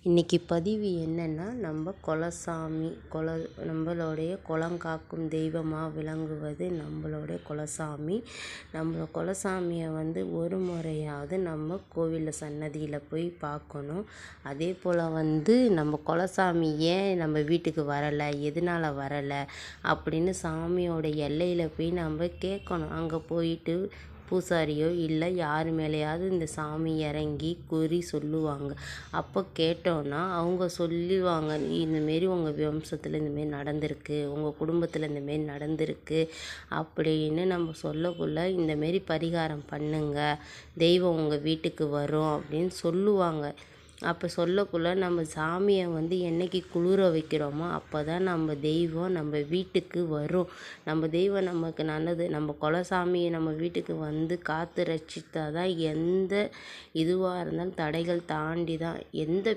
இன்றைக்கி பதிவு என்னென்னா, நம்ம குலசாமி நம்மளுடைய குலங்காக்கும் தெய்வமாக விளங்குவது நம்மளுடைய குலசாமி. நம்ம குலசாமியை ஒரு முறையாவது நம்ம கோவிலில் சன்னதியில் போய் பார்க்கணும். அதே போல் நம்ம குலசாமி ஏன் நம்ம வீட்டுக்கு வரலை, எதனால் வரலை அப்படின்னு சாமியோட எல்லையில் போய் நம்ம கேட்கணும். அங்கே போயிட்டு பூசாரியோ இல்லை யார் மேலேயாவது இந்த சாமி இறங்கி குறி சொல்லுவாங்க. அப்போ கேட்டோன்னா அவங்க சொல்லுவாங்க, இந்தமாரி உங்கள் வம்சத்தில் இந்தமாரி நடந்திருக்கு, உங்கள் குடும்பத்தில் இந்தமாரி நடந்திருக்கு அப்படின்னு நம்ம சொல்லக்குள்ள இந்தமாரி பரிகாரம் பண்ணுங்க, தெய்வம் உங்கள் வீட்டுக்கு வரும் அப்படின்னு சொல்லுவாங்க. அப்போ சொல்லக்குள்ள நம்ம சாமியை என்னைக்கு குளிர வைக்கிறோமோ அப்போ தான் நம்ம தெய்வம் நம்ம வீட்டுக்கு வரும். நம்ம தெய்வம் நமக்கு நல்லது. நம்ம குலசாமியை நம்ம வீட்டுக்கு காத்து ரட்சித்தா தான் எந்த இதுவாக இருந்தாலும் தடைகள் தாண்டி தான் எந்த